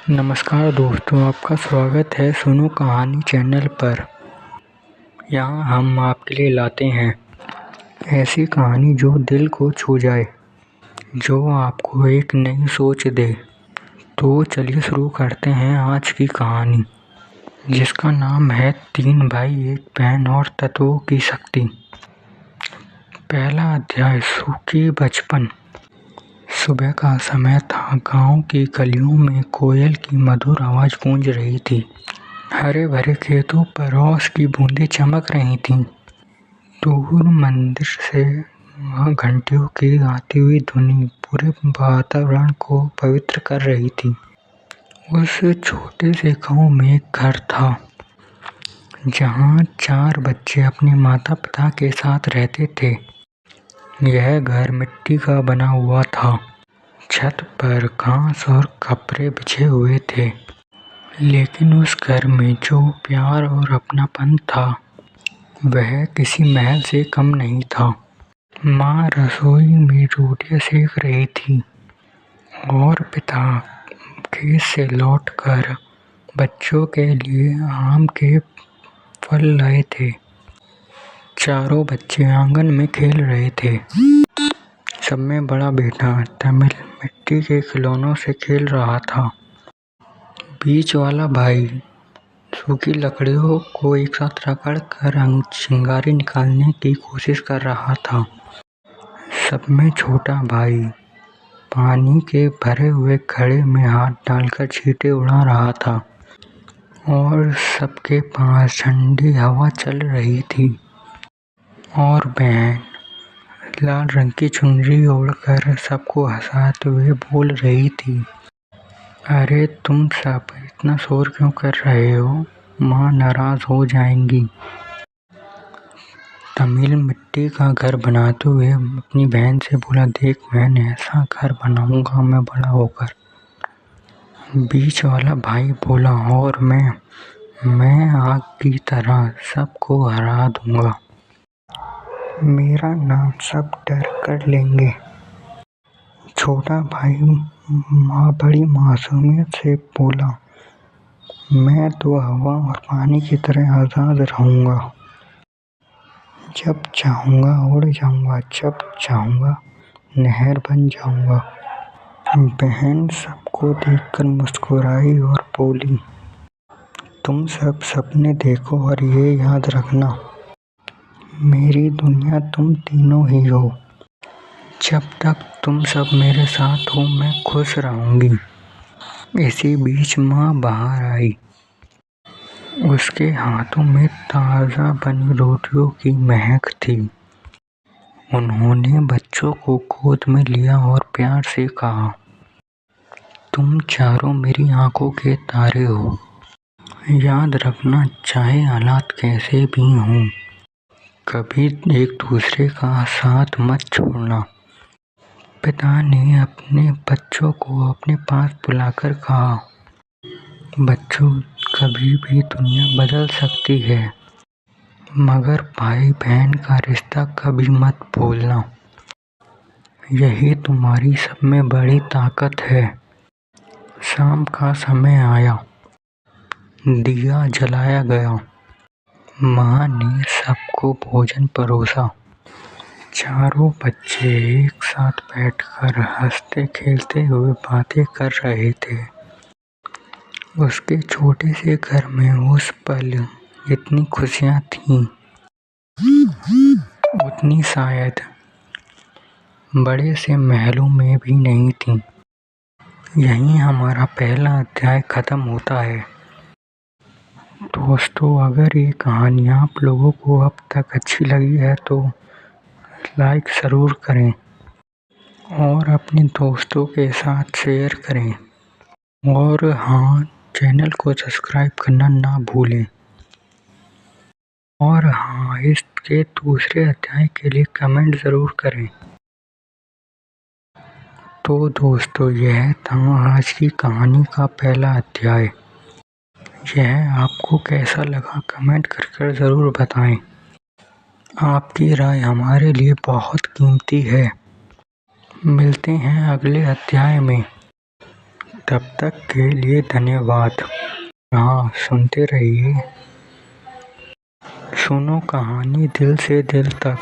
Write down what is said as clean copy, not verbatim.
नमस्कार दोस्तों, आपका स्वागत है सुनो कहानी चैनल पर। यहाँ हम आपके लिए लाते हैं ऐसी कहानी जो दिल को छू जाए, जो आपको एक नई सोच दे। तो चलिए शुरू करते हैं आज की कहानी, जिसका नाम है 3 भाई एक बहन और तत्वों की शक्ति। पहला अध्याय, सूखी बचपन। सुबह का समय था। गांव की गलियों में कोयल की मधुर आवाज गूंज रही थी। हरे भरे खेतों पर रोज की बूंदें चमक रही थीं। दूर मंदिर से वहां घंटियों की आती हुई ध्वनि पूरे वातावरण को पवित्र कर रही थी। उस छोटे से गांव में एक घर था, जहां 4 बच्चे अपने माता पिता के साथ रहते थे। यह घर मिट्टी का बना हुआ था। छत पर घास और कपड़े बिछे हुए थे, लेकिन उस घर में जो प्यार और अपनापन था, वह किसी महल से कम नहीं था। माँ रसोई में रोटियां सेक रही थी और पिता खेत से लौटकर बच्चों के लिए आम के फल लाए थे। चारों बच्चे आंगन में खेल रहे थे। सब में बड़ा बेटा तमिल मिट्टी के खिलौनों से खेल रहा था। बीच वाला भाई सूखी लकड़ियों को एक साथ रगड़ कर चिंगारी निकालने की कोशिश कर रहा था। सब में छोटा भाई पानी के भरे हुए घड़े में हाथ डालकर छींटे उड़ा रहा था और सबके पास ठंडी हवा चल रही थी। और बहन लाल रंग की चुनरी ओढ़कर सबको हंसाते हुए बोल रही थी, अरे तुम सब इतना शोर क्यों कर रहे हो? माँ नाराज हो जाएंगी। तमिल मिट्टी का घर बनाते हुए अपनी बहन से बोला, देख बहन, ऐसा घर बनाऊंगा मैं बड़ा होकर। बीच वाला भाई बोला, और मैं आग की तरह सबको हरा दूंगा। मेरा नाम सब डर कर लेंगे। छोटा भाई बड़ी मासूमियत से बोला, मैं तो हवा और पानी की तरह आज़ाद रहूंगा। जब चाहूँगा उड़ जाऊंगा, जब चाहूँगा नहर बन जाऊंगा। बहन सबको देखकर मुस्कुराई और बोली, तुम सब सपने देखो और ये याद रखना, मेरी दुनिया तुम तीनों ही हो। जब तक तुम सब मेरे साथ हो मैं खुश रहूंगी। इसी बीच माँ बाहर आई। उसके हाथों में ताज़ा बनी रोटियों की महक थी। उन्होंने बच्चों को गोद में लिया और प्यार से कहा, तुम चारों मेरी आंखों के तारे हो। याद रखना, चाहे हालात कैसे भी हों, कभी एक दूसरे का साथ मत छोड़ना। पिता ने अपने बच्चों को अपने पास बुलाकर कहा, बच्चों, कभी भी दुनिया बदल सकती है, मगर भाई बहन का रिश्ता कभी मत भूलना। यही तुम्हारी सब में बड़ी ताकत है। शाम का समय आया। दिया जलाया गया। माँ ने सबको भोजन परोसा। चारों बच्चे एक साथ बैठकर हंसते खेलते हुए बातें कर रहे थे। उसके छोटे से घर में उस पल जितनी खुशियाँ थीं, उतनी शायद बड़े से महलों में भी नहीं थीं। यहीं हमारा पहला अध्याय खत्म होता है। दोस्तों, अगर ये कहानी आप लोगों को अब तक अच्छी लगी है तो लाइक ज़रूर करें और अपने दोस्तों के साथ शेयर करें। और हाँ, चैनल को सब्सक्राइब करना ना भूलें। और हाँ, इसके दूसरे अध्याय के लिए कमेंट ज़रूर करें। तो दोस्तों, यह था आज की कहानी का पहला अध्याय। यह आपको कैसा लगा कमेंट कर ज़रूर बताएं। आपकी राय हमारे लिए बहुत कीमती है। मिलते हैं अगले अध्याय में। तब तक के लिए धन्यवाद। हाँ, सुनते रहिए। सुनो कहानी दिल से दिल तक।